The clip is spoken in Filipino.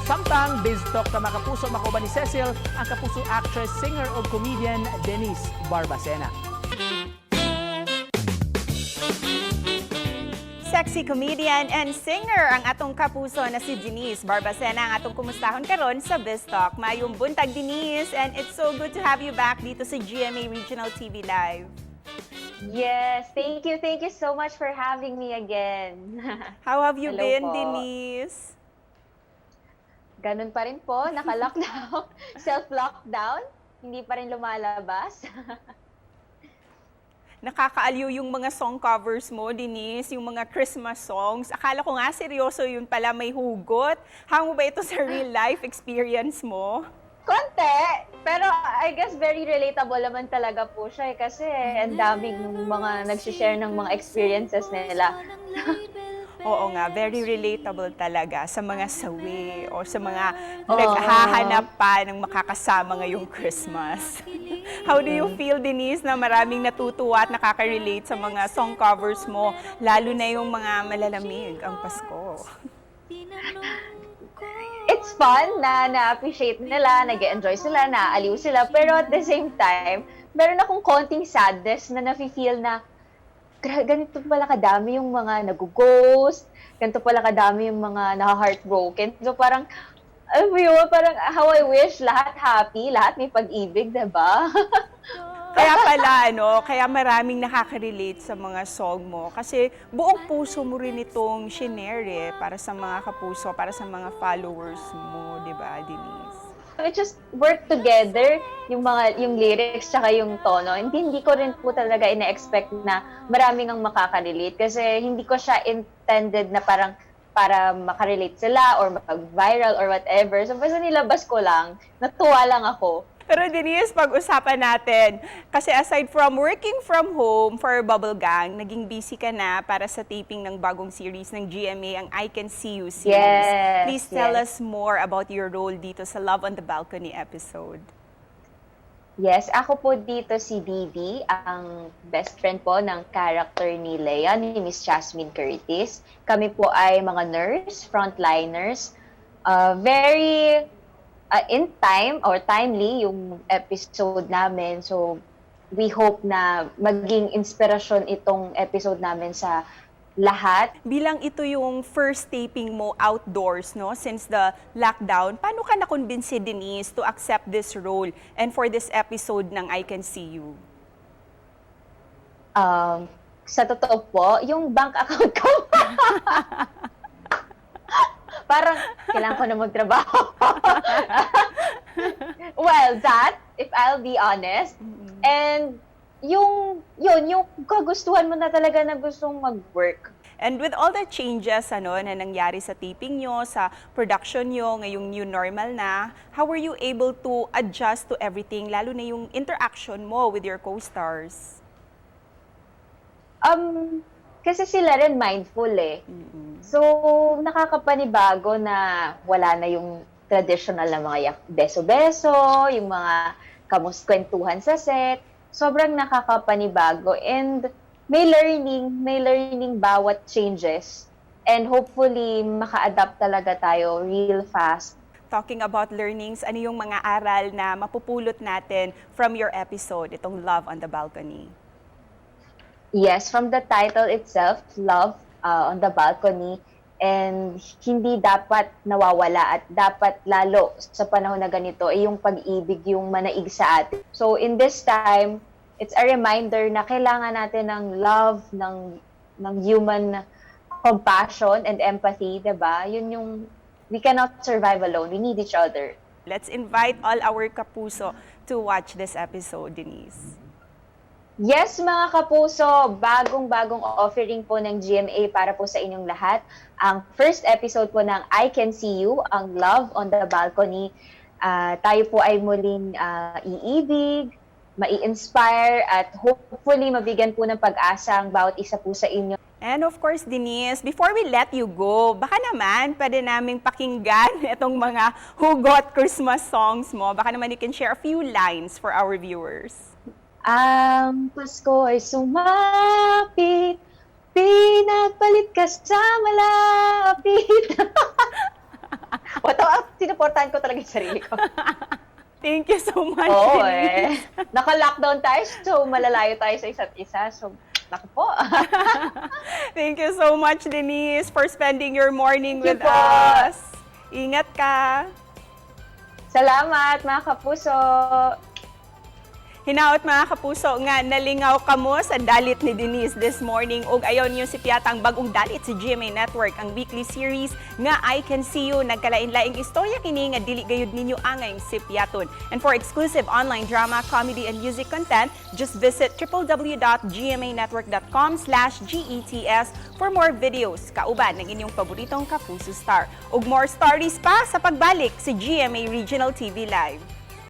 Samtang biztalk ka mga kapuso makuha ni Cecil ang kapuso actress, singer o comedian Denise Barbacena. Sexy comedian and singer ang atong kapuso na si Denise Barbacena ang atong kumustahon karon sa biztalk. Mayong buntag Denise, and it's so good to have you back dito sa GMA Regional TV Live. Yes, thank you so much for having me again. How have you Hello been, po. Denise? Ganun pa rin po, naka-lockdown, self-lockdown, hindi pa rin lumalabas. Nakakaaliw yung mga song covers mo, Denise, yung mga Christmas songs. Akala ko nga seryoso yun pala, may hugot. How ba ito sa real life experience mo? Konti, pero I guess very relatable naman talaga po siya kasi ang daming mga nagsishare ng mga experiences nila. Oo nga, very relatable talaga sa mga sawi o sa mga naghahanap pa ng makakasama ngayong Christmas. How do you feel, Denise, na maraming natutuwa at nakaka-relate sa mga song covers mo, lalo na yung mga malalamig ang Pasko? It's fun na na-appreciate nila, nag-enjoy sila, naaaliw sila, pero at the same time, meron akong konting sadness na nafe-feel na ganito pala kadami yung mga nag-ghost, ganito pala kadami yung mga na-heartbroken. So parang, alam mo yun, parang how I wish lahat happy, lahat may pag-ibig, diba? Kaya pala, kaya maraming nakaka-relate sa mga song mo. Kasi buong puso mo rin itong shinare para sa mga kapuso, para sa mga followers mo, di ba, Denise? We just work together, yung lyrics tsaka yung tono. Hindi ko rin po talaga ina-expect na maraming ang makaka-relate kasi hindi ko siya intended na parang para makarelate sila or mag-viral or whatever. So basta nilabas ko lang, natuwa lang ako. Pero Denise, pag-usapan natin, kasi aside from working from home for Bubble Gang, naging busy ka na para sa taping ng bagong series ng GMA, ang I Can See You series. Yes, Please tell us more about your role dito sa Love on the Balcony episode. Yes, ako po dito si Didi, ang best friend po ng character ni Leia, ni Miss Jasmine Curtis. Kami po ay mga nurse, frontliners. Very in time or timely yung episode namin. So, we hope na maging inspirasyon itong episode namin sa lahat. Bilang ito yung first taping mo outdoors, since the lockdown, paano ka na-convince, Denise, to accept this role and for this episode ng I Can See You? Sa totoo po, yung bank account ko, parang kailangan ko na magtrabaho. Well, that, if I'll be honest, and yung kagustuhan mo na talaga na gustong mag-work. And with all the changes na nangyari sa taping nyo, sa production nyo, ngayong new normal na, how were you able to adjust to everything, lalo na yung interaction mo with your co-stars? Kasi sila rin mindful eh. So, nakakapanibago na wala na yung traditional na mga beso-beso, yung mga kwentuhan sa set. Sobrang nakakapanibago and may learning bawat changes. And hopefully, maka-adapt talaga tayo real fast. Talking about learnings, ano yung mga aral na mapupulot natin from your episode, itong Love on the Balcony? Yes, from the title itself, Love on the Balcony, and hindi dapat nawawala at dapat lalo sa panahon na ganito ay yung pag-ibig yung manaig sa atin. So in this time, it's a reminder na kailangan natin ng love, ng human compassion and empathy, diba? Yun yung, we cannot survive alone. We need each other. Let's invite all our kapuso to watch this episode, Denise. Yes, mga kapuso, bagong-bagong offering po ng GMA para po sa inyong lahat. Ang first episode po ng I Can See You, ang Love on the Balcony. Tayo po ay muling iibig, mai-inspire, at hopefully mabigyan po ng pag-asa ang bawat isa po sa inyo. And of course, Denise, before we let you go, baka naman pwede naming pakinggan itong mga hugot Christmas songs mo. Baka naman you can share a few lines for our viewers. Ang Pasko ay sumapit, pinagpalit ka sa malapit. What up? sinuportahan ko talaga yung sarili ko. Thank you so much, Oo Denise. Naka-lockdown tayo, so malalayo tayo sa isa't isa. So, naku po. Thank you so much, Denise, for spending your morning with Thank you po. us. Ingat ka. Salamat, mga kapuso. Hinaot mga kapuso nga nalingaw kamo sa dalit ni Denise this morning ug ayon yung si Piatang bagong dalit sa GMA Network ang weekly series nga I Can See You nagkalain-laing istorya kini nga dili gayud ninyo angay si Piaton. And for exclusive online drama, comedy and music content, just visit www.gmanetwork.com/gets for more videos kauban ng inyong paboritong Kapuso star. Ug more stories pa sa pagbalik sa GMA Regional TV Live.